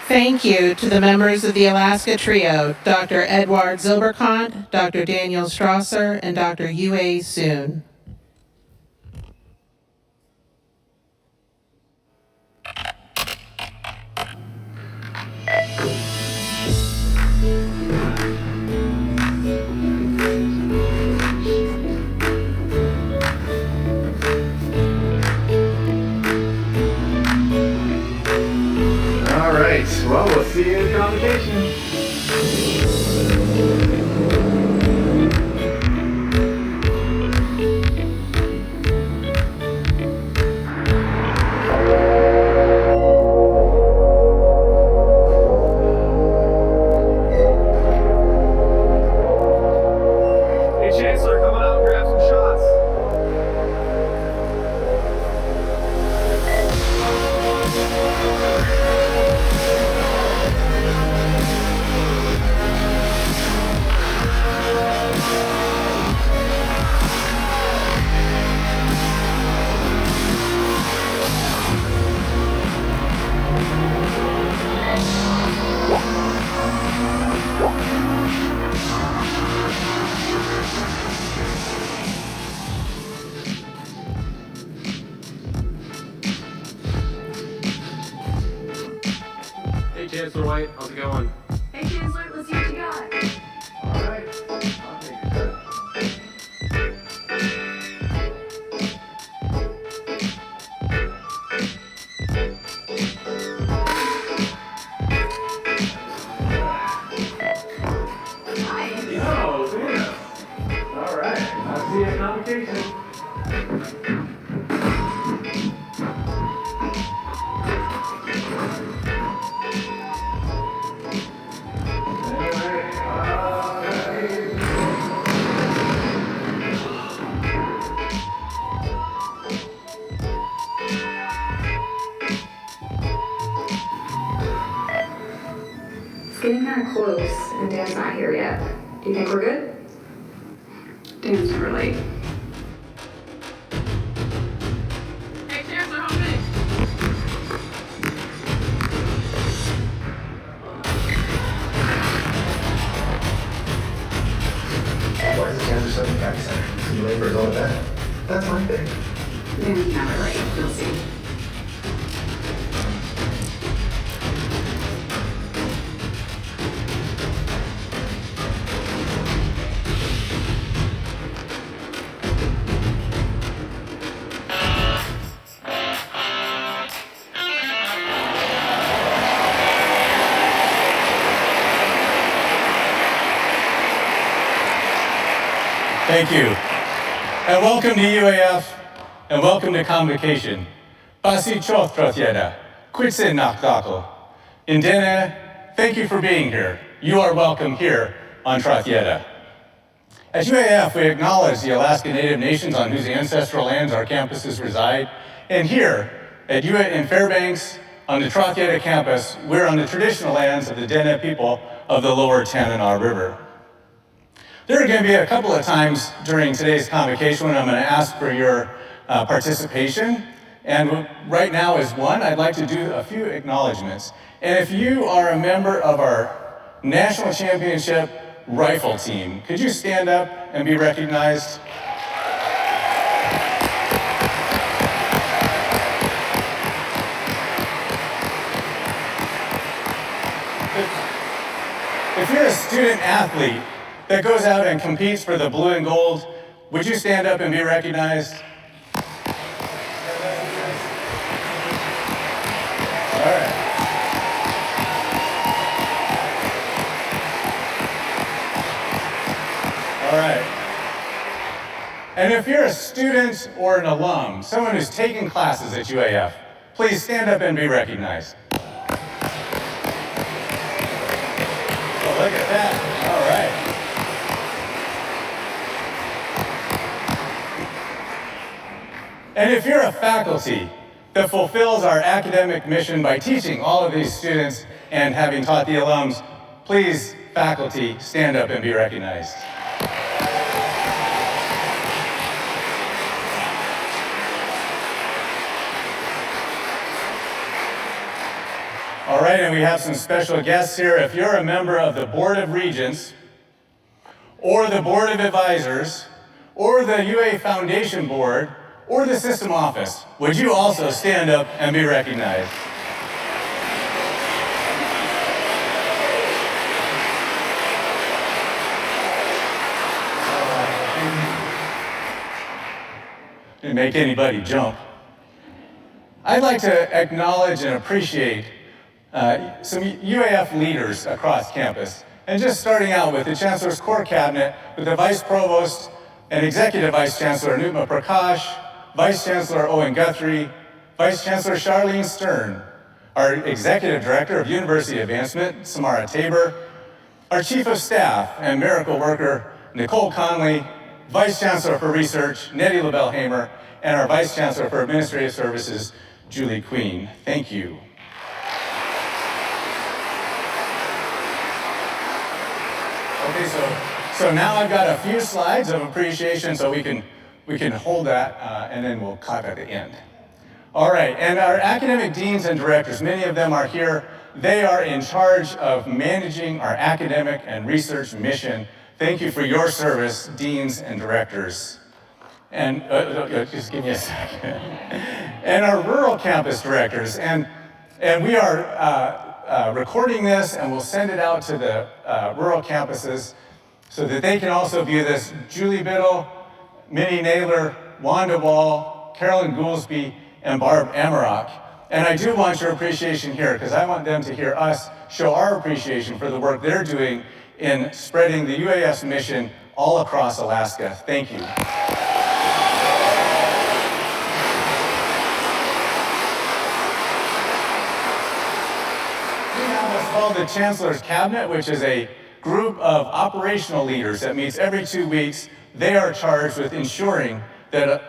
Thank you to the members of the Alaska Trio, Dr. Edward Zilberkant, Dr. Daniel Strasser, and Dr. Yue Soon. All right, well, we'll see you in Convocation. Hey, Chancellor, come on out and grab some shots. Chancellor White. How's it going? Hey, Chancellor, let's see what you got. All right. I'll take that. Hi. Yo, Dana. All right. I'll see you at Convocation. It's getting kind of close, and Dan's not here yet. Do you think we're good? Dan's never late. Hey, Chancellor, home base. Why is the Kansas City County Center? You labor all that? That's my thing. Dan's never late, you'll see. Thank you. And welcome to UAF, and welcome to Convocation. Basi Troth Yeddha Campus. Indene, thank you for being here. You are welcome here on Troth Yeddha. At UAF, we acknowledge the Alaska Native Nations on whose ancestral lands our campuses reside. And here at in Fairbanks, on the Troth Yeddha Campus, we're on the traditional lands of the Dene people of the lower Tanana River. There are going to be a couple of times during today's convocation when I'm going to ask for your participation. And right now is one. I'd like to do a few acknowledgments. And if you are a member of our National Championship rifle team, could you stand up and be recognized? If you're a student athlete that goes out and competes for the blue and gold, would you stand up and be recognized? All right. All right. And if you're a student or an alum, someone who's taking classes at UAF, please stand up and be recognized. Oh, look at that. All right. And if you're a faculty that fulfills our academic mission by teaching all of these students and having taught the alums, please, faculty, stand up and be recognized. All right, and we have some special guests here. If you're a member of the Board of Regents, or the Board of Advisors, or the UA Foundation Board, or the System Office, would you also stand up and be recognized? Didn't make anybody jump. I'd like to acknowledge and appreciate some UAF leaders across campus. And just starting out with the Chancellor's Core Cabinet, with the Vice Provost and Executive Vice Chancellor Nutma Prakash, Vice Chancellor Owen Guthrie, Vice Chancellor Charlene Stern, our Executive Director of University Advancement, Samara Tabor, our Chief of Staff and Miracle Worker, Nicole Conley, Vice Chancellor for Research, Nettie LaBelle-Hamer, and our Vice Chancellor for Administrative Services, Julie Queen. Thank you. Okay, so now I've got a few slides of appreciation, so we can hold that, and then we'll clap at the end. All right, and our academic deans and directors, many of them are here. They are in charge of managing our academic and research mission. Thank you for your service, deans and directors. And just give me a second. And our rural campus directors, and we are recording this, and we'll send it out to the rural campuses so that they can also view this. Julie Biddle, Minnie Naylor, Wanda Wall, Carolyn Goolsby, and Barb Amarock. And I do want your appreciation here, because I want them to hear us show our appreciation for the work they're doing in spreading the UAF's mission all across Alaska. Thank you. We have what's called the Chancellor's Cabinet, which is a group of operational leaders that meets every 2 weeks. They are charged with ensuring that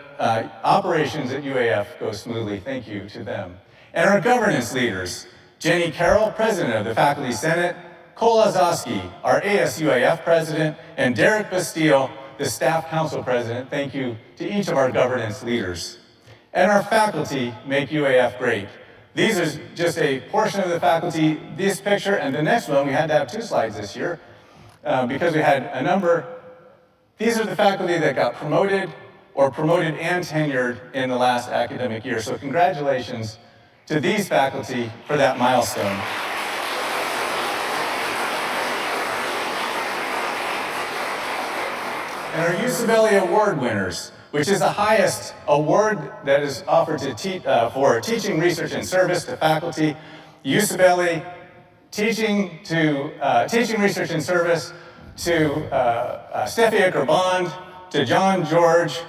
operations at UAF go smoothly. Thank you to them. And our governance leaders, Jenny Carroll, President of the Faculty Senate, Cole Ozowski, our ASUAF President, and Derek Bastille, the Staff Council President. Thank you to each of our governance leaders. And our faculty make UAF great. These are just a portion of the faculty. This picture and the next one, we had to have 2 slides this year because we had a number. These are the faculty that got promoted or promoted and tenured in the last academic year. So congratulations to these faculty for that milestone. And our Usabelli Award winners, which is the highest award that is offered to for teaching, research, and service to faculty. Usabelli, teaching, research, and service to Steffi Acker-Bond, to John George,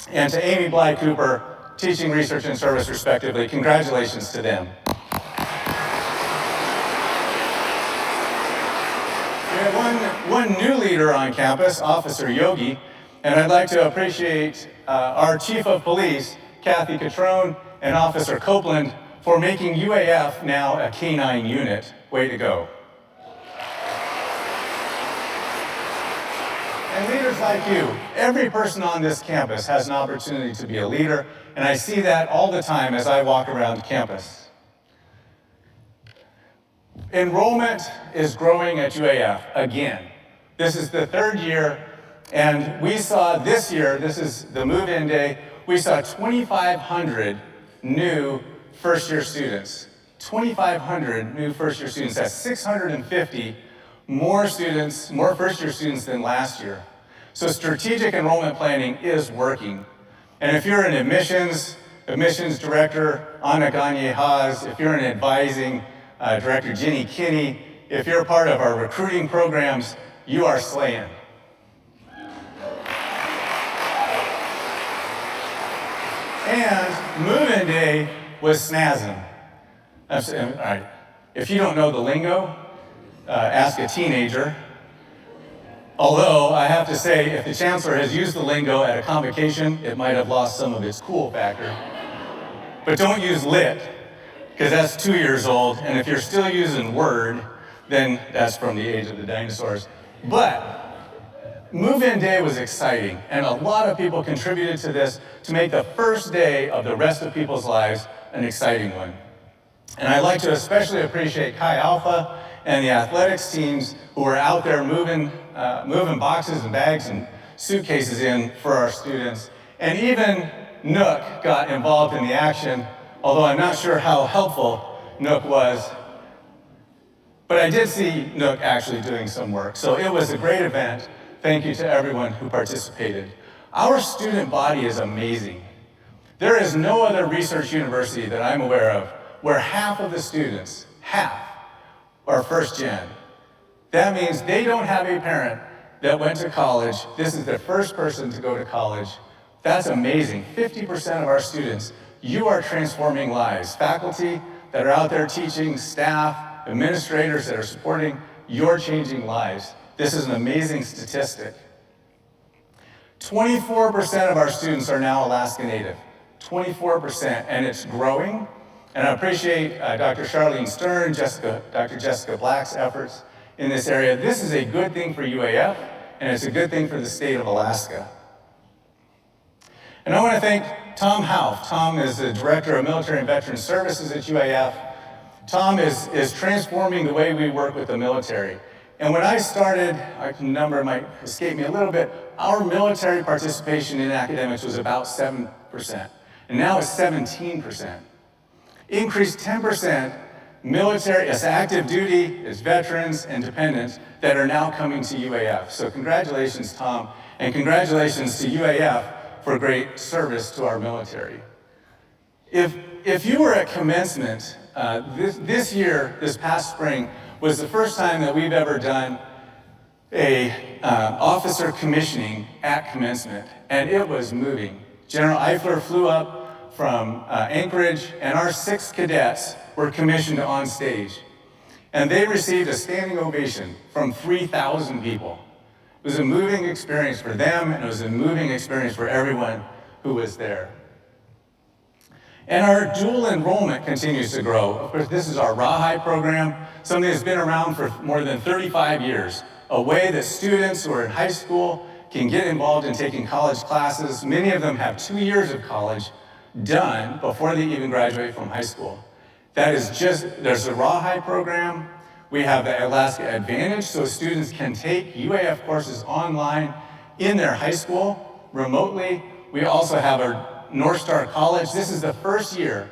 and to Amy Bly Cooper, teaching, research, and service, respectively. Congratulations to them. We have one new leader on campus, Officer Yogi, and I'd like to appreciate our Chief of Police, Kathy Catrone, and Officer Copeland for making UAF now a K-9 unit. Way to go. And leaders like you, every person on this campus has an opportunity to be a leader, and I see that all the time as I walk around campus. Enrollment is growing at UAF again. This is the 3rd year, and we saw this year, this is the move-in day, we saw 2,500 new first-year students. 2,500 new first-year students. That's 650 more students, more first-year students than last year. So strategic enrollment planning is working. And if you're an admissions director, Anna Gagne-Haas, if you're an advising director, Jenny Kinney, if you're part of our recruiting programs, you are slaying. And move-in day was snazzing. All right, if you don't know the lingo, ask a teenager. Although, I have to say, if the Chancellor has used the lingo at a convocation, it might have lost some of its cool factor. But don't use lit, because that's 2 years old, and if you're still using word, then that's from the age of the dinosaurs. But move-in day was exciting, and a lot of people contributed to this to make the first day of the rest of people's lives an exciting one. And I'd like to especially appreciate Chi Alpha and the athletics teams who were out there moving boxes and bags and suitcases in for our students. And even Nook got involved in the action, although I'm not sure how helpful Nook was. But I did see Nook actually doing some work. So it was a great event. Thank you to everyone who participated. Our student body is amazing. There is no other research university that I'm aware of where half of the students, are first gen. That means they don't have a parent that went to college. This is their first person to go to college. That's amazing. 50% of our students, you are transforming lives. Faculty that are out there teaching, staff, administrators that are supporting, you're changing lives. This is an amazing statistic. 24% of our students are now Alaska Native. 24%, and it's growing. And I appreciate Dr. Charlene Stern, Dr. Jessica Black's efforts in this area. This is a good thing for UAF, and it's a good thing for the state of Alaska. And I want to thank Tom Houff. Tom is the Director of Military and Veteran Services at UAF. Tom is transforming the way we work with the military. And when I started, the number might escape me a little bit, our military participation in academics was about 7%, and now it's 17%. Increased 10% military, it's active duty, it's veterans and dependents that are now coming to UAF. So congratulations, Tom, and congratulations to UAF for great service to our military. If you were at commencement, this past spring, was the first time that we've ever done a officer commissioning at commencement, and it was moving. General Eifler flew up from Anchorage, and our 6 cadets were commissioned on stage. And they received a standing ovation from 3,000 people. It was a moving experience for them, and it was a moving experience for everyone who was there. And our dual enrollment continues to grow. Of course, this is our Rawhide program, something that's been around for more than 35 years, a way that students who are in high school can get involved in taking college classes. Many of them have 2 years of college done before they even graduate from high school. There's the Rawhide program. We have the Alaska Advantage, so students can take UAF courses online in their high school, remotely. We also have our North Star College. This is the first year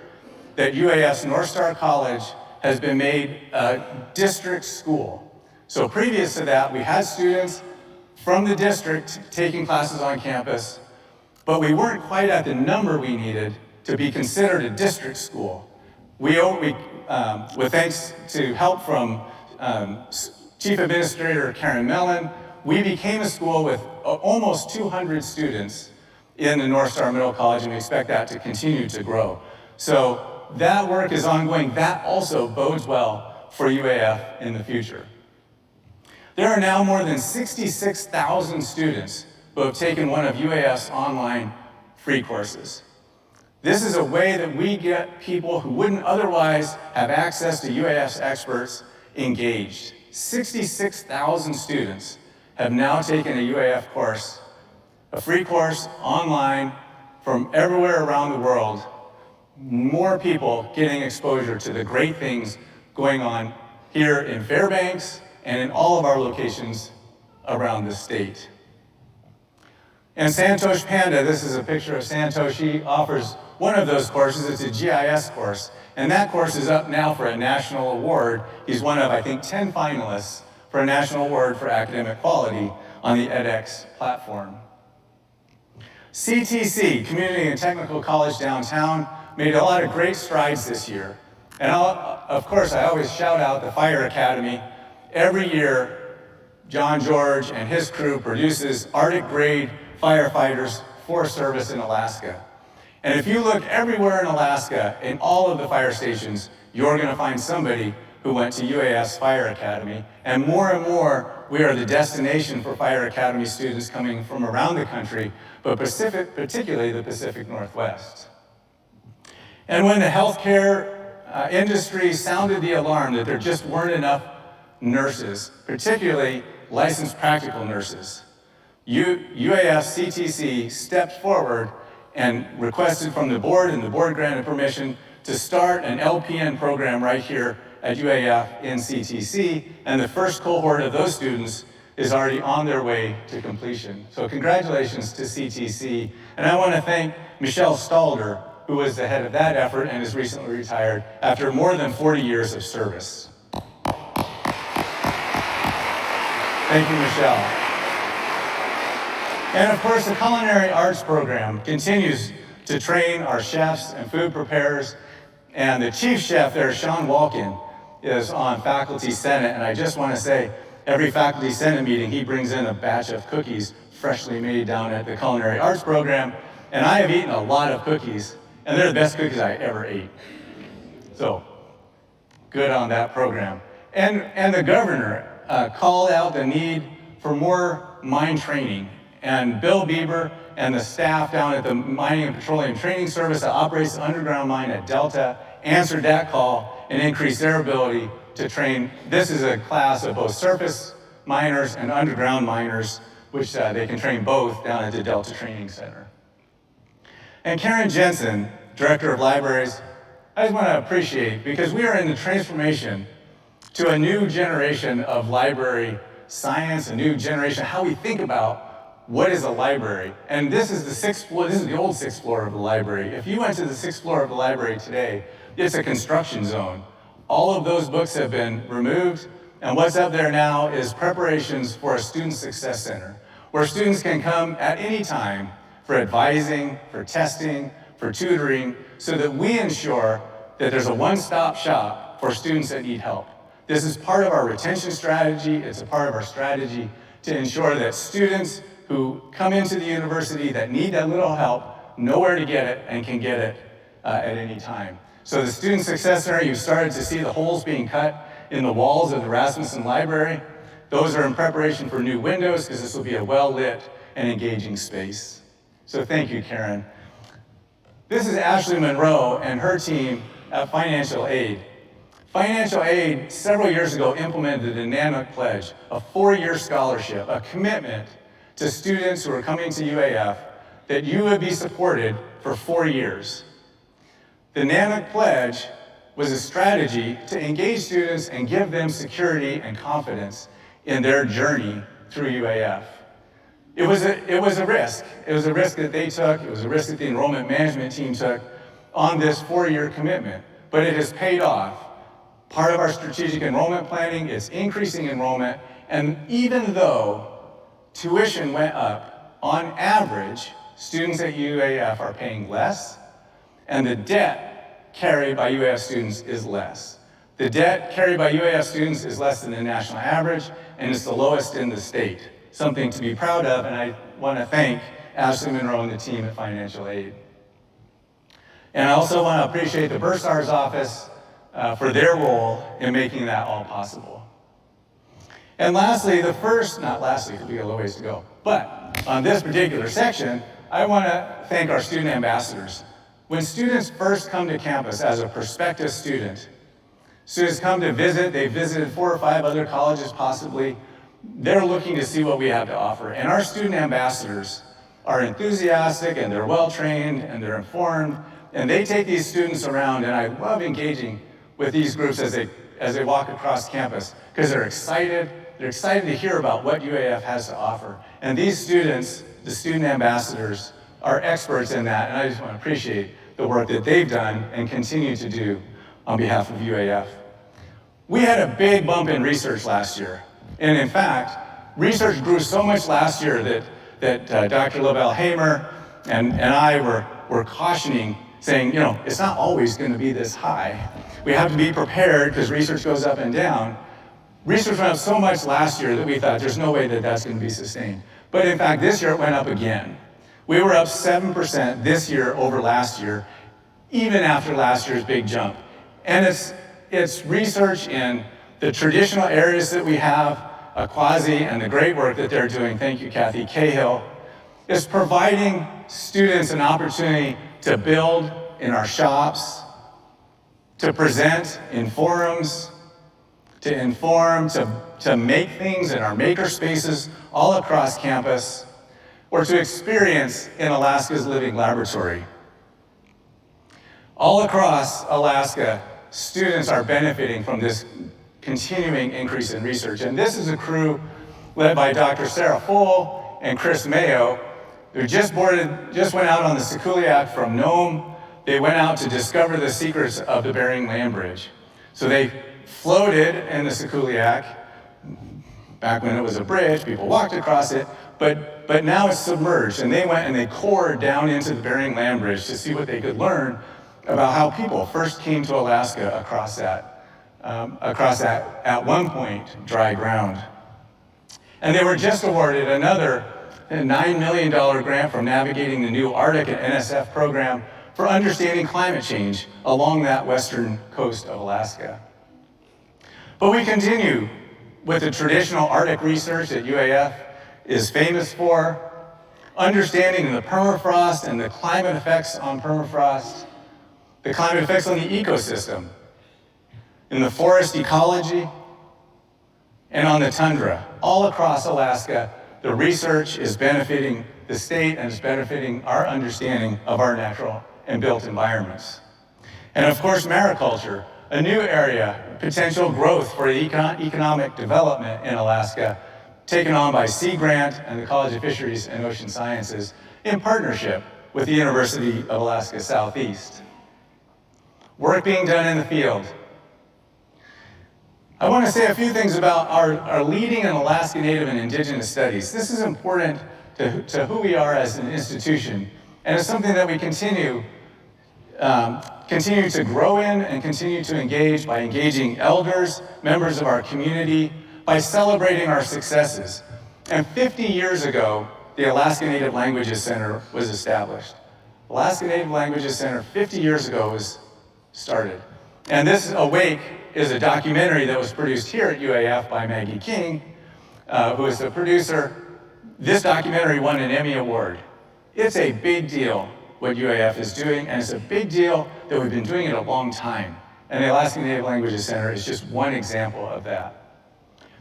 that UAF's North Star College has been made a district school. So previous to that, we had students from the district taking classes on campus, but we weren't quite at the number we needed to be considered a district school. With thanks to help from Chief Administrator Karen Mellon, we became a school with almost 200 students in the North Star Middle College, and we expect that to continue to grow. So that work is ongoing. That also bodes well for UAF in the future. There are now more than 66,000 students who have taken one of UAF's online free courses. This is a way that we get people who wouldn't otherwise have access to UAF's experts engaged. 66,000 students have now taken a UAF course, a free course online from everywhere around the world. More people getting exposure to the great things going on here in Fairbanks and in all of our locations around the state. And Santosh Panda, this is a picture of Santosh. He offers one of those courses. It's a GIS course, and that course is up now for a national award. He's one of, I think, 10 finalists for a national award for academic quality on the edX platform. CTC, Community and Technical College Downtown, made a lot of great strides this year. And of course, I always shout out the Fire Academy. Every year, John George and his crew produces Arctic grade firefighters for service in Alaska. And if you look everywhere in Alaska, in all of the fire stations, you're gonna find somebody who went to UAS Fire Academy. And more, we are the destination for Fire Academy students coming from around the country, but particularly the Pacific Northwest. And when the healthcare industry sounded the alarm that there just weren't enough nurses, particularly licensed practical nurses, UAF CTC stepped forward and requested from the board, and the board granted permission to start an LPN program right here at UAF in CTC, and the first cohort of those students is already on their way to completion. So congratulations to CTC, and I want to thank Michelle Stalder, who was the head of that effort and is recently retired after more than 40 years of service. Thank you, Michelle. And of course, the Culinary Arts Program continues to train our chefs and food preparers. And the chief chef there, Sean Walken, is on Faculty Senate. And I just want to say, every Faculty Senate meeting, he brings in a batch of cookies freshly made down at the Culinary Arts Program. And I have eaten a lot of cookies, and they're the best cookies I ever ate. So, good on that program. And the governor called out the need for more mine training. And Bill Bieber and the staff down at the Mining and Petroleum Training Service that operates the underground mine at Delta answered that call and increased their ability to train. This is a class of both surface miners and underground miners, which they can train both down at the Delta Training Center. And Karen Jensen, Director of Libraries, I just want to appreciate, because we are in the transformation to a new generation of library science, a new generation, how we think about what is a library. And this is the sixth floor, this is the old sixth floor of the library. If you went to the sixth floor of the library today, it's a construction zone. All of those books have been removed, and what's up there now is preparations for a Student Success Center, where students can come at any time for advising, for testing, for tutoring, so that we ensure that there's a one-stop shop for students that need help. This is part of our retention strategy. It's a part of our strategy to ensure that students who come into the university that need that little help know where to get it and can get it at any time. So the Student Success Center, you started to see the holes being cut in the walls of the Rasmussen Library. Those are in preparation for new windows because this will be a well-lit and engaging space. So thank you, Karen. This is Ashley Monroe and her team at Financial Aid. Financial Aid, several years ago, implemented the Dynamic Pledge, a 4-year scholarship, a commitment to students who are coming to UAF that you would be supported for 4 years. The Dynamic Pledge was a strategy to engage students and give them security and confidence in their journey through UAF. It was a risk. It was a risk that they took. It was a risk that the enrollment management team took on this 4-year commitment, but it has paid off. Part of our strategic enrollment planning is increasing enrollment, and even though tuition went up, on average, students at UAF are paying less, and the debt carried by UAF students is less. The debt carried by UAF students is less than the national average, and it's the lowest in the state. Something to be proud of, and I want to thank Ashley Monroe and the team at Financial Aid. And I also want to appreciate the Bursar's office for their role in making that all possible. And lastly, not lastly, because we got a little ways to go, but on this particular section, I want to thank our student ambassadors. When students first come to campus as a prospective student, students come to visit, they've visited 4 or 5 other colleges possibly, they're looking to see what we have to offer. And our student ambassadors are enthusiastic and they're well-trained and they're informed, and they take these students around, and I love engaging with these groups as they walk across campus, because they're excited to hear about what UAF has to offer. And these students, the student ambassadors, are experts in that, and I just want to appreciate the work that they've done and continue to do on behalf of UAF. We had a big bump in research last year, and in fact, research grew so much last year that Dr. LaBelle Hamer and I were cautioning, saying, it's not always going to be this high. We have to be prepared because research goes up and down. Research went up so much last year that we thought there's no way that that's going to be sustained. But in fact, this year it went up again. We were up 7% this year over last year, even after last year's big jump. And it's research in the traditional areas that we have, Quasi and the great work that they're doing. Thank you, Kathy Cahill. It's providing students an opportunity to build in our shops, to present in forums, to inform, to make things in our maker spaces all across campus, or to experience in Alaska's Living Laboratory. All across Alaska, students are benefiting from this continuing increase in research. And this is a crew led by Dr. Sarah Full and Chris Mayo, who just went out on the Sikuliak from Nome. They went out to discover the secrets of the Bering Land Bridge. So they floated in the Sikuliak. Back when it was a bridge, people walked across it, but now it's submerged. And they went and they cored down into the Bering Land Bridge to see what they could learn about how people first came to Alaska across that, at one point, dry ground. And they were just awarded another $9 million grant from Navigating the New Arctic and NSF program for understanding climate change along that western coast of Alaska. But we continue with the traditional Arctic research that UAF is famous for, understanding the permafrost and the climate effects on permafrost, the climate effects on the ecosystem, in the forest ecology, and on the tundra. All across Alaska, the research is benefiting the state and is benefiting our understanding of our natural and built environments. And of course, mariculture, a new area, potential growth for economic development in Alaska, taken on by Sea Grant and the College of Fisheries and Ocean Sciences in partnership with the University of Alaska Southeast. Work being done in the field. I want to say a few things about our leading in Alaska Native and Indigenous studies. This is important to who we are as an institution, and it's something that we continue to grow in and continue to engage by engaging elders, members of our community, by celebrating our successes. And 50 years ago, the Alaska Native Languages Center was established. Alaska Native Languages Center 50 years ago was started. And this Awake is a documentary that was produced here at UAF by Maggie King, who is the producer. This documentary won an Emmy Award. It's a big deal what UAF is doing, and it's a big deal that we've been doing it a long time. And the Alaska Native Languages Center is just one example of that.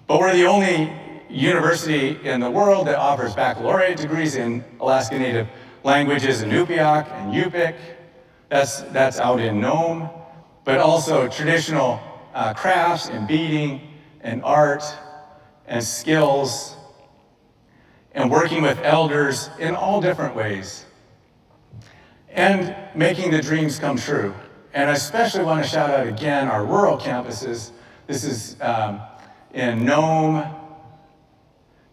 But we're the only university in the world that offers baccalaureate degrees in Alaska Native languages, Inupiaq and Yupik. That's out in Nome, but also traditional crafts and beading and art and skills and working with elders in all different ways and making the dreams come true. And I especially want to shout out again our rural campuses. This is in Nome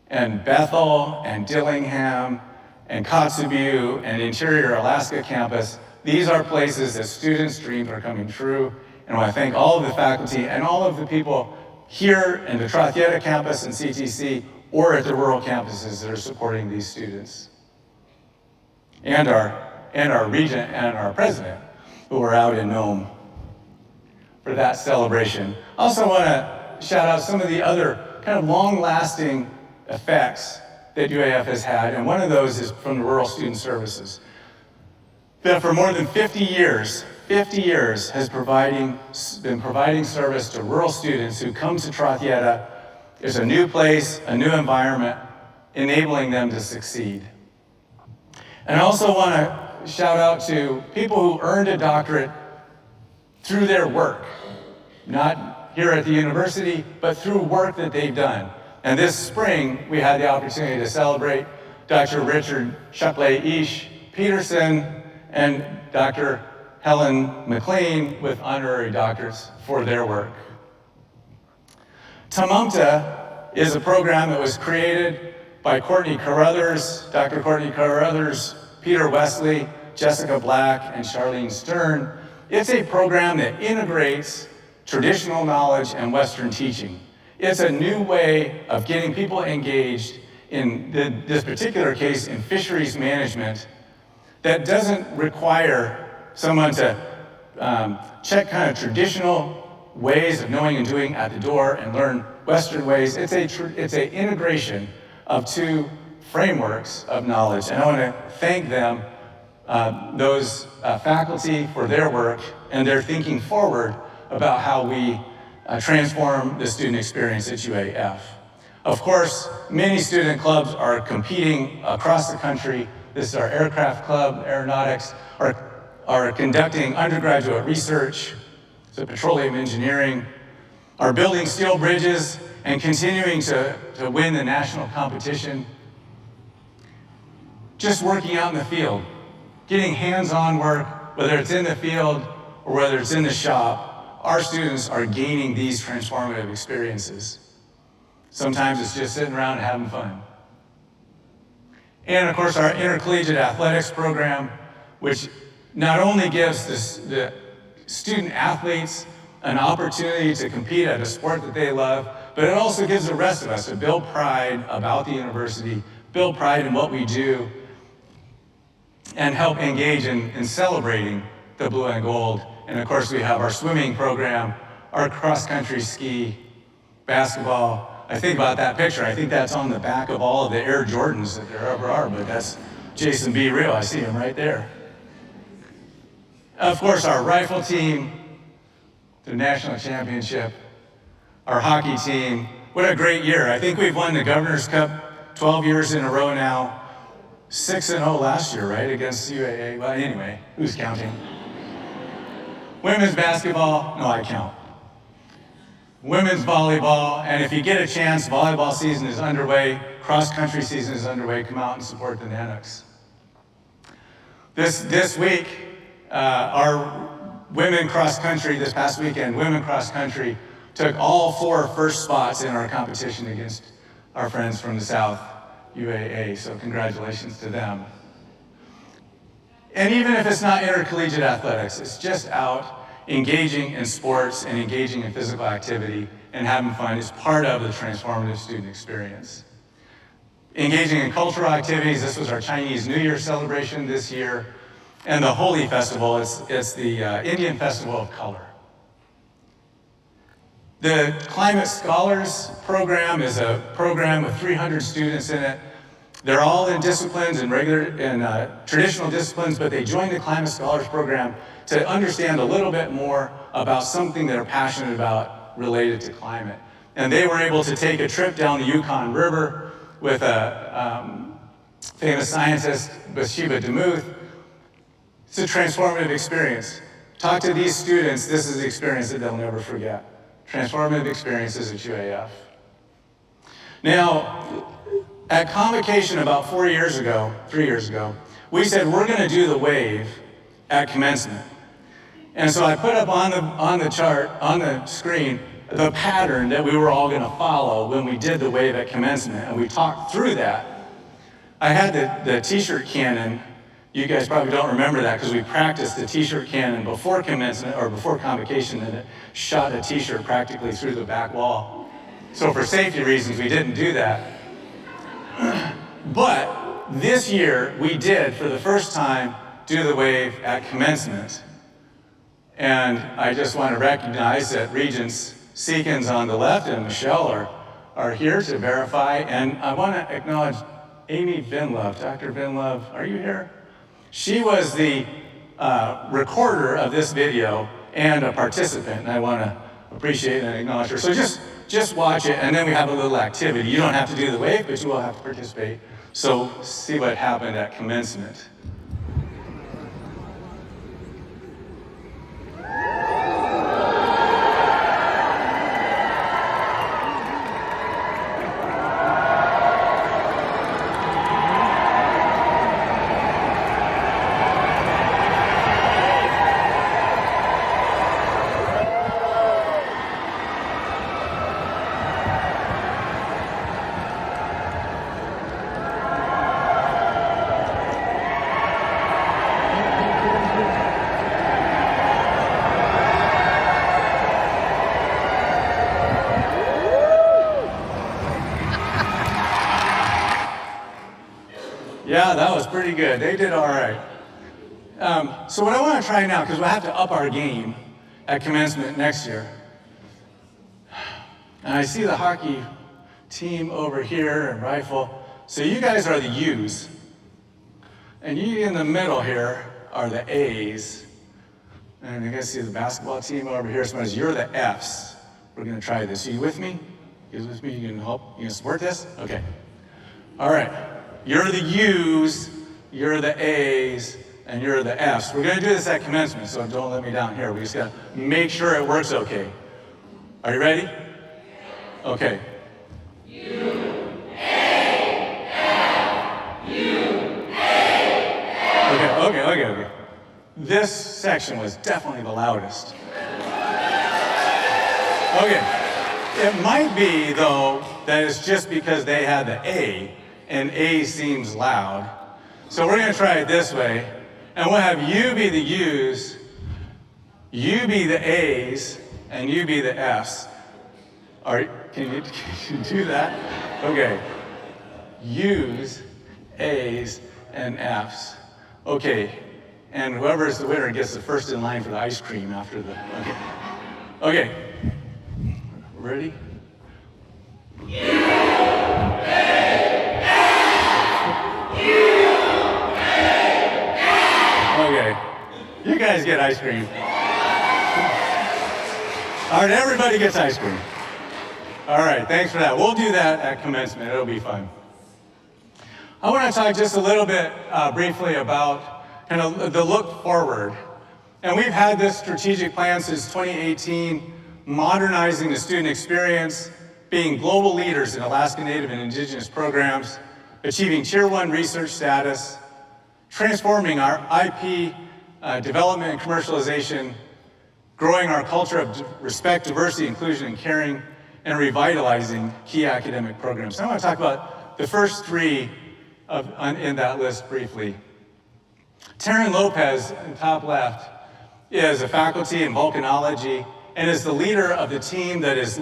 and Bethel and Dillingham and Kotzebue and Interior Alaska campus. These are places that students' dreams are coming true. And I want to thank all of the faculty and all of the people here in the Troth Yeddha Campus and CTC or at the rural campuses that are supporting these students. And our regent and our president who are out in Nome for that celebration. I also want to shout out some of the other kind of long-lasting effects that UAF has had, and one of those is from the Rural Student Services. That for more than 50 years has been providing service to rural students who come to Troth Yeddha. There's a new place, a new environment, enabling them to succeed. And I also want to shout out to people who earned a doctorate through their work, not here at the university, but through work that they've done. And this spring, we had the opportunity to celebrate Dr. Richard Shukley-Ish Peterson and Dr. Helen McLean with honorary doctorates for their work. Tamamta is a program that was created by Courtney Carruthers, Dr. Courtney Carruthers, Peter Wesley, Jessica Black, and Charlene Stern. It's a program that integrates traditional knowledge and Western teaching. It's a new way of getting people engaged in this particular case in fisheries management that doesn't require someone to check kind of traditional ways of knowing and doing at the door and learn Western ways. It's an integration of two frameworks of knowledge. And I want to thank them, those faculty, for their work and their thinking forward about how we transform the student experience at UAF. Of course, many student clubs are competing across the country. This is our aircraft club, aeronautics, are conducting undergraduate research, so petroleum engineering, are building steel bridges and continuing to win the national competition. Just working out in the field, getting hands-on work, whether it's in the field or whether it's in the shop, our students are gaining these transformative experiences. Sometimes it's just sitting around and having fun. And of course, our intercollegiate athletics program, which not only gives the student athletes an opportunity to compete at a sport that they love, but it also gives the rest of us to build pride about the university, build pride in what we do, and help engage in celebrating the blue and gold. And of course, we have our swimming program, our cross-country ski, basketball. I think about that picture. I think that's on the back of all of the Air Jordans that there ever are, but that's Jason B. Real. I see him right there. Of course, our rifle team, the national championship, our hockey team. What a great year. I think we've won the Governor's Cup 12 years in a row now. 6-0 last year, right, against UAA. Well, anyway, who's counting? Women's basketball, no, I count. Women's volleyball, and if you get a chance, volleyball season is underway, cross-country season is underway. Come out and support the Nanuks. This week, our women cross-country, this past weekend, women cross-country took all 4 first spots in our competition against our friends from the South, UAA, so congratulations to them. And even if it's not intercollegiate athletics, it's just out engaging in sports and engaging in physical activity and having fun is part of the transformative student experience. Engaging in cultural activities, this was our Chinese New Year celebration this year, and the Holi Festival, it's the Indian Festival of Color. The Climate Scholars program is a program with 300 students in it. They're all in disciplines and traditional disciplines, but they joined the Climate Scholars program to understand a little bit more about something they're passionate about related to climate. And they were able to take a trip down the Yukon River with a famous scientist, Bathsheba Demuth. It's a transformative experience. Talk to these students, this is the experience that they'll never forget. Transformative experiences at UAF. Now, at Convocation about 3 years ago, we said we're gonna do the wave at commencement. And so I put up on the chart, on the screen, the pattern that we were all gonna follow when we did the wave at commencement, and we talked through that. I had the t-shirt cannon. You guys probably don't remember that because we practiced the t-shirt cannon before commencement or before Convocation, and it shot a t-shirt practically through the back wall. So for safety reasons, we didn't do that. But this year, we did, for the first time, do the wave at commencement. And I just want to recognize that Regents Seekins on the left and Michelle are here to verify. And I want to acknowledge Amy Vinlove. Dr. Vinlove, are you here? She was the recorder of this video and a participant, and I want to appreciate and acknowledge her. So just watch it, and then we have a little activity. You don't have to do the wave, but you will have to participate. So see what happened at commencement. Yeah, that was pretty good. They did all right. So what I want to try now, because we'll have to up our game at commencement next year. And I see the hockey team over here and rifle. So you guys are the U's. And you in the middle here are the A's. And you guys see the basketball team over here. So you're the F's. We're going to try this. Are you with me? You guys with me? You can help? You can support this? Okay. All right. You're the U's, you're the A's, and you're the F's. We're gonna do this at commencement, so don't let me down here. We just gotta make sure it works okay. Are you ready? Okay. U, A, F, U, A, F. Okay. This section was definitely the loudest. Okay. It might be, though, that it's just because they had the A, and A seems loud. So we're gonna try it this way, and we'll have you be the U's, you be the A's, and you be the F's. Can you do that? Okay. U's, A's, and F's. Okay, and whoever is the winner gets the first in line for the ice cream after the, okay. Ready? Okay, you guys get ice cream. All right, everybody gets ice cream. All right, thanks for that. We'll do that at commencement. It'll be fun. I want to talk just a little bit briefly about kind of the look forward. And we've had this strategic plan since 2018, modernizing the student experience, being global leaders in Alaska Native and Indigenous programs, achieving Tier 1 research status, transforming our IP development and commercialization, growing our culture of respect, diversity, inclusion, and caring, and revitalizing key academic programs. So I want to talk about the first three in that list briefly. Taryn Lopez, in the top left, is a faculty in volcanology and is the leader of the team that is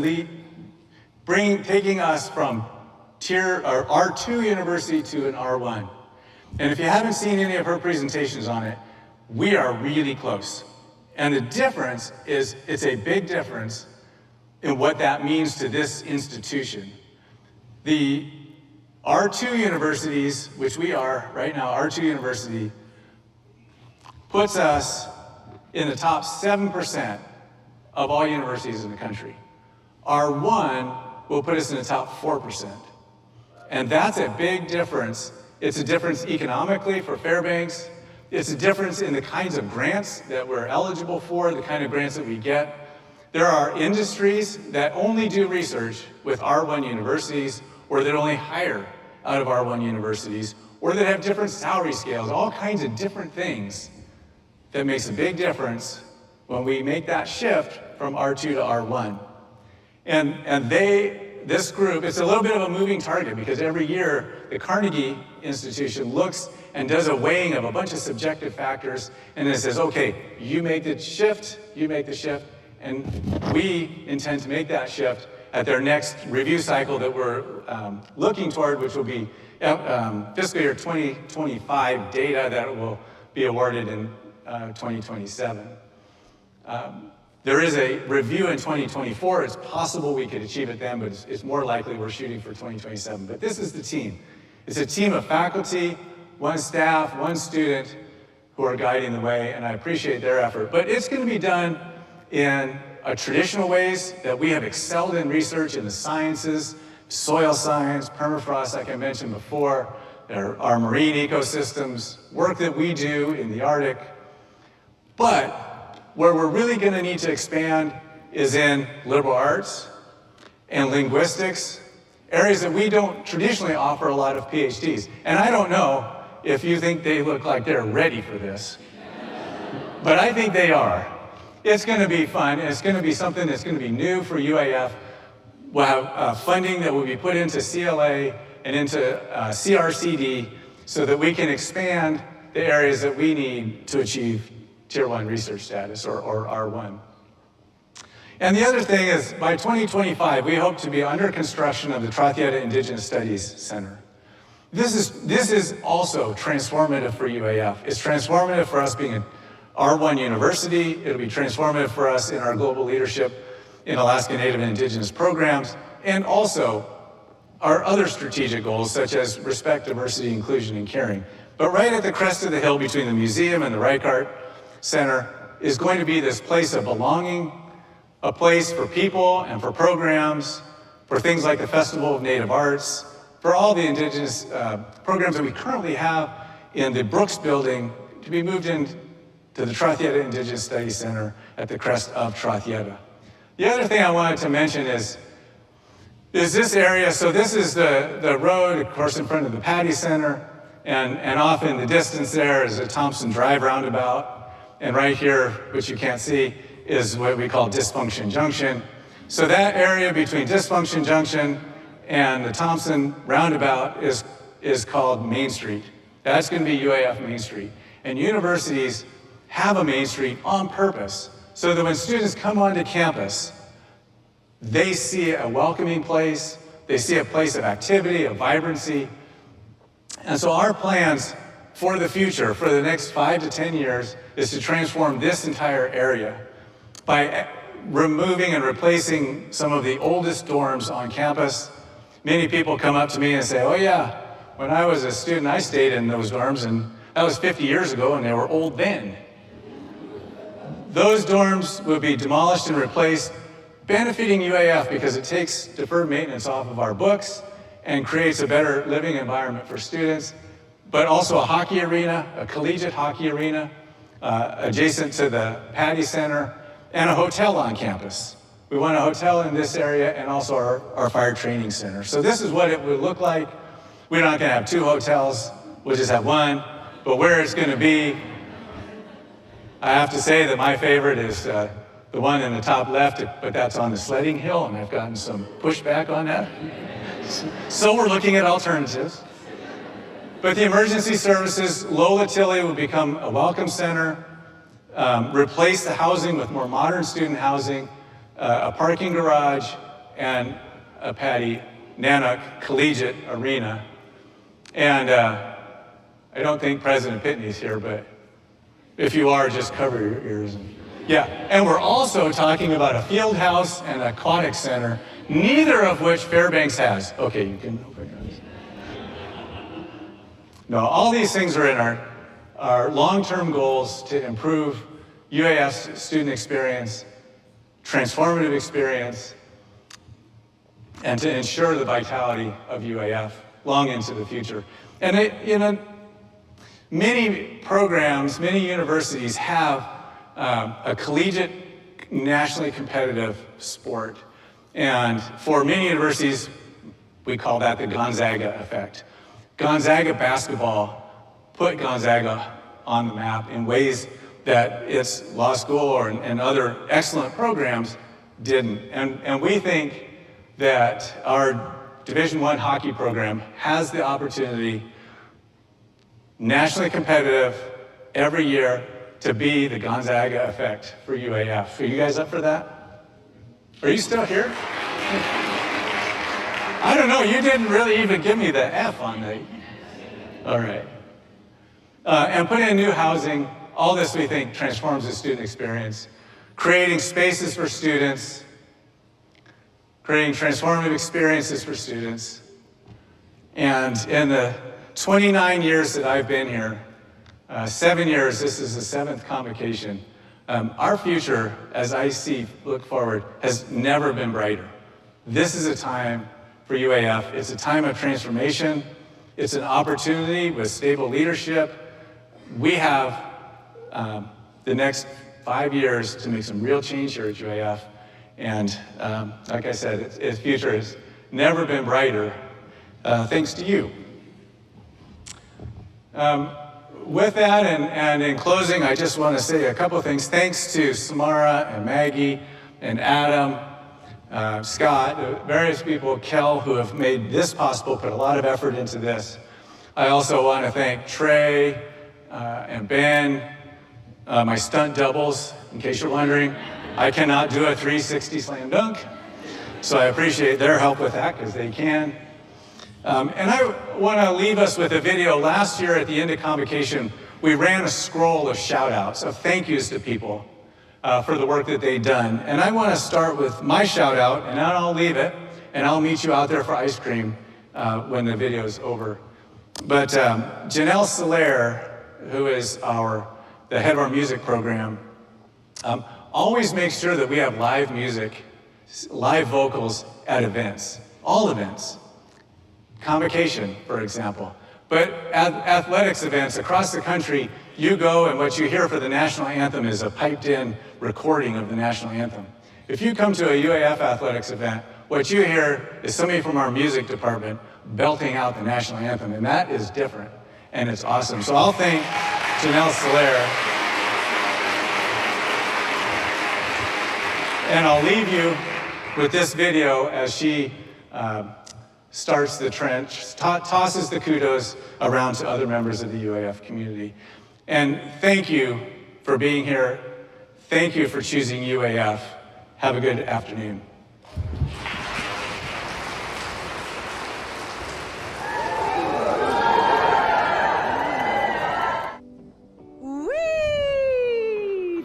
taking us from R2 university to an R1. And if you haven't seen any of her presentations on it, we are really close. And the difference is, it's a big difference in what that means to this institution. The R2 universities, which we are right now, R2 University, puts us in the top 7% of all universities in the country. R1 will put us in the top 4%. And that's a big difference. It's a difference economically for Fairbanks. It's a difference in the kinds of grants that we're eligible for, the kind of grants that we get. There are industries that only do research with R1 universities, or that only hire out of R1 universities, or that have different salary scales, all kinds of different things that makes a big difference when we make that shift from R2 to R1. And this group, it's a little bit of a moving target because every year the Carnegie Institution looks and does a weighing of a bunch of subjective factors and then says, okay, you make the shift, and we intend to make that shift at their next review cycle that we're looking toward, which will be fiscal year 2025 data that will be awarded in 2027. There is a review in 2024. It's possible we could achieve it then, but it's more likely we're shooting for 2027. But this is the team. It's a team of faculty, one staff, one student who are guiding the way, and I appreciate their effort. But it's going to be done in traditional ways that we have excelled in research in the sciences, soil science, permafrost, like I mentioned before, our marine ecosystems, work that we do in the Arctic. But where we're really going to need to expand is in liberal arts and linguistics, areas that we don't traditionally offer a lot of PhDs. And I don't know if you think they look like they're ready for this, but I think they are. It's going to be fun. It's going to be something that's going to be new for UAF. We'll have funding that will be put into CLA and into CRCD so that we can expand the areas that we need to achieve Tier 1 research status, or R1. And the other thing is, by 2025, we hope to be under construction of the Troth Yeddha Indigenous Studies Center. This is also transformative for UAF. It's transformative for us being an R1 university. It'll be transformative for us in our global leadership in Alaska Native and Indigenous programs, and also our other strategic goals, such as respect, diversity, inclusion, and caring. But right at the crest of the hill between the museum and the Reichart Center is going to be this place of belonging, a place for people and for programs, for things like the Festival of Native Arts, for all the Indigenous programs that we currently have in the Brooks building to be moved into the Troth Yeddha Indigenous Studies Center at the crest of Troth Yeddha. The other thing I wanted to mention is this area. So this is the road, of course, in front of the Patty Center, and off in the distance there is a Thompson Drive roundabout. And right here, which you can't see, is what we call Dysfunction Junction. So that area between Dysfunction Junction and the Thompson roundabout is called Main Street. That's going to be UAF Main Street. And universities have a Main Street on purpose so that when students come onto campus, they see a welcoming place, they see a place of activity, of vibrancy. And so our plans for the future, for the next 5 to 10 years, is to transform this entire area by removing and replacing some of the oldest dorms on campus. Many people come up to me and say, oh yeah, when I was a student, I stayed in those dorms, and that was 50 years ago, and they were old then. Those dorms will be demolished and replaced, benefiting UAF because it takes deferred maintenance off of our books and creates a better living environment for students, but also a hockey arena, a collegiate hockey arena, adjacent to the Patty Center, and a hotel on campus. We want a hotel in this area and also our fire training center. So this is what it would look like. We're not gonna have 2 hotels, we'll just have 1, but where it's gonna be, I have to say that my favorite is the one in the top left, but that's on the sledding hill, and I've gotten some pushback on that. So we're looking at alternatives. But the emergency services, Lola Tilly will become a welcome center, replace the housing with more modern student housing, a parking garage, and a Patty Nanook Collegiate Arena. And I don't think President Pitney's here, but if you are, just cover your ears. Yeah, and we're also talking about a field house and an aquatic center, neither of which Fairbanks has. Okay, you can open your eyes. No, all these things are in our long-term goals to improve UAF's student experience, transformative experience, and to ensure the vitality of UAF long into the future. And many programs, many universities have a collegiate, nationally competitive sport. And for many universities, we call that the Gonzaga effect. Gonzaga basketball put Gonzaga on the map in ways that its law school and other excellent programs didn't. And we think that our Division I hockey program has the opportunity, nationally competitive every year, to be the Gonzaga effect for UAF. Are you guys up for that? Are you still here? I don't know, you didn't really even give me the F on that. All right. And put in new housing. All this, we think, transforms the student experience. Creating spaces for students, creating transformative experiences for students. And in the 29 years that I've been here, 7 years, this is the 7th convocation, our future, as I look forward, has never been brighter. This is a time for UAF. It's a time of transformation. It's an opportunity with stable leadership. We have the next 5 years to make some real change here at UAF. And like I said, its future has never been brighter, thanks to you. With that, and in closing, I just want to say a couple of things. Thanks to Samara and Maggie and Adam, Scott, various people, Kel, who have made this possible, put a lot of effort into this. I also want to thank Trey and Ben, my stunt doubles, in case you're wondering. I cannot do a 360 slam dunk, so I appreciate their help with that, because they can. And I want to leave us with a video. Last year at the end of Convocation, we ran a scroll of shout-outs, of thank yous to people for the work that they've done. And I want to start with my shout-out, and then I'll leave it, and I'll meet you out there for ice cream when the video's over. But Janelle Soler, who is the head of our music program, always makes sure that we have live music, live vocals at events, all events. Convocation, for example. But at athletics events across the country, you go and what you hear for the national anthem is a piped-in recording of the national anthem. If you come to a UAF athletics event, what you hear is somebody from our music department belting out the national anthem, and that is different, and it's awesome. So I'll thank Janelle Soler, and I'll leave you with this video as she starts the trench, tosses the kudos around to other members of the UAF community. And thank you for being here. Thank you for choosing UAF. Have a good afternoon. Whee!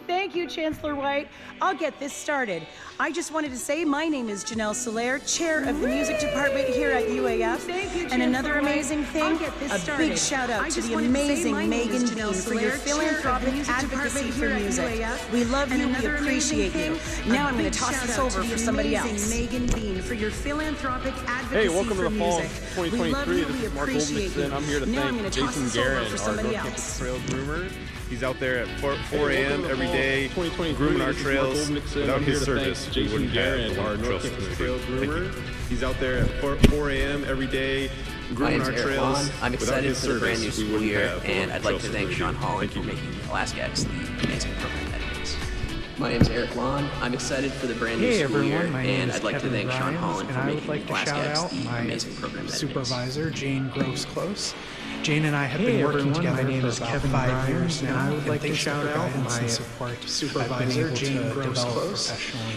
Thank you, Chancellor White. I'll get this started. I just wanted to say my name is Janelle Soler, chair of the music department here at UAF. Thank you, and another amazing thing, a big shout out to the amazing Megan Bean for your philanthropic advocacy for music. We love you, we appreciate you. Now I'm going to toss this over for somebody else. Megan Bean for your philanthropic advocacy Hey, welcome to the fall music. 2023. This is Mark Olmston. I'm here to thank Jason Guerin, our North Campus Trail groomer. He's out there at 4 a.m. every day grooming our trails. Without his service, we wouldn't have our North Campus Trail groomer. He's out there at 4 a.m. every day grooming our trails. I'm excited for the brand new school year, and I'd like to thank Sean Holland for making Alaska X the amazing program that it is. My name is Eric Lon. I'm excited for the brand new school year, and I'd like to thank Sean Holland for making Alaska the amazing program that it is. Supervisor, Jane Gross-Close. Jane and I have been working together for about 5 years now. I would like to shout out my supervisor, Jane Gross-Close.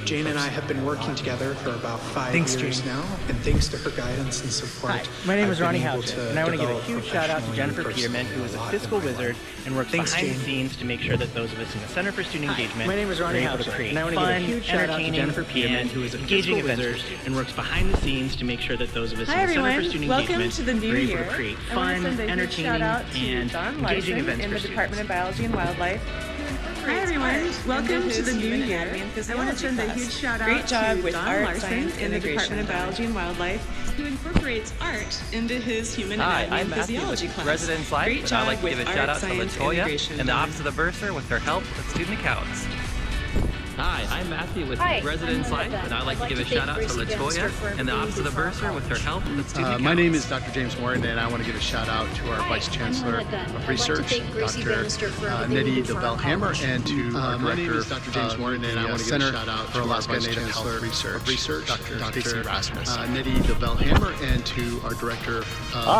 Jane and I have been working together for about 5 years now, and thanks to her guidance and support. Hi, my name is Ronnie Housen, and I want to give a huge shout out to Jennifer Peterman, who is a fiscal wizard and works behind the scenes to make sure that those of us in the Center for Student Engagement my name is Ronnie are able to Housen, create and I want to fun, give a huge shout out to Jennifer Peterman, who is a engaging fiscal events for wizard students and works behind the scenes to make sure that those of us Hi in the Center for everyone, Student welcome Engagement to the new are able year. to create I want to fun, send a huge entertaining, shout out to and John engaging Larson events in for the students. Department of Biology and Wildlife. Hi everyone, welcome to the new year. I want to send a huge shout out to John Larson in the Department of Biology and Wildlife, who incorporates art into his human anatomy and physiology class. Residence Life, Great and job I'd like to with give a shout art, out to science, Latoya integration, and the John. Office of the Bursar with their help with student accounts. Hi, I'm Matthew with Residence Life, and I'd like to give a shout out to Latoya and the Office of the Bursar with their help with student accounts. My name is Dr. James Morton, and I want to give a shout out to our Vice Chancellor of Research, Dr. Nettie DeBellhammer, and to our Director of Dr. James Morton, and I want to give a shout out to Alaska Native Health Research, Dr. Stacy Rasmus. Nettie DeBellhammer, and to our Director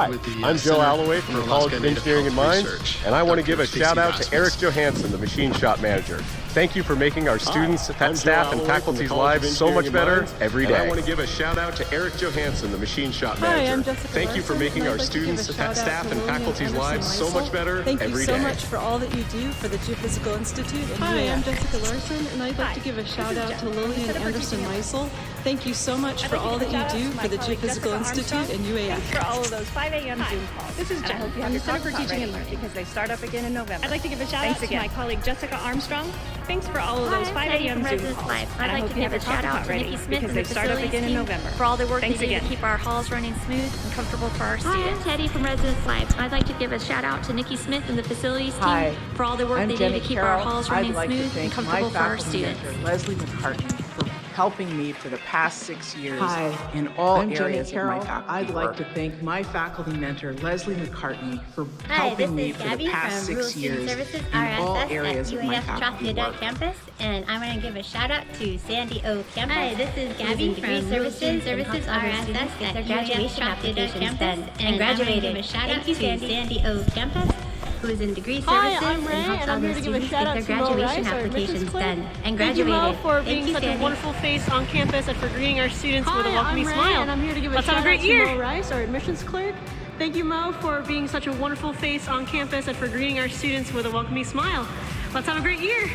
with the I'm Joe Alloway from the College of Engineering and Mines, and I want to give a shout out to Eric Johansson, the Machine Shop Manager. Thank you for making our students, staff, and faculty's lives so much better every day. I want to give a shout out to Eric Johansson, the Machine Shop Manager. I'm Jessica Thank you for making our students, staff, and faculty's lives so much better every day. Thank you so much for all that you do for the Geophysical Institute. And Hi, I'm Jessica Larson, and I'd like to give a shout out to Lillian Anderson-Meisel. Thank you so much for all that you do for the Geophysical Institute and UAF. Thanks for all of those 5 a.m. Zoom calls. This is Jen. I hope you have your Center for Teaching and Learning because they start up again in November. I'd like to give a shout out to my colleague Jessica Armstrong. Thanks for all of those 5 a.m. Zoom calls. I'd like to give a shout out to Nikki Smith and the facilities team for all the work they do to keep our halls running smooth and comfortable for our students. Hi, I'm Teddy from Residence Life. I'd like to give a shout out to Nikki Smith and the facilities team for all the work they do to keep our halls running smooth and comfortable for our students. Leslie McCartney for helping me for the past 6 years in all areas of my faculty I'd like to thank my faculty mentor, Leslie McCartney, for helping me for the past 6 years in all areas of my faculty Troth Yeddha work. Campus, and I want to give a shout out to Sandy O Campus. Hi, this is Gabby from Services RSS get their graduation applications done and graduated. A shout out to Sandy O Campus, who is in degree services I'm Ray, and helps and all I'm here the to give a students shout get out their to Mo graduation Rice, our applications admissions clerk. done and Thank you, graduated. Mo, for being you, such a Sandy. wonderful face on campus and for greeting our students with a welcoming I'm Ray, smile. and I'm here to give a Let's shout have a great out to year. Mo Rice, our admissions clerk. Thank you, Mo, for being such a wonderful face on campus and for greeting our students with a welcoming smile. Let's have a great year.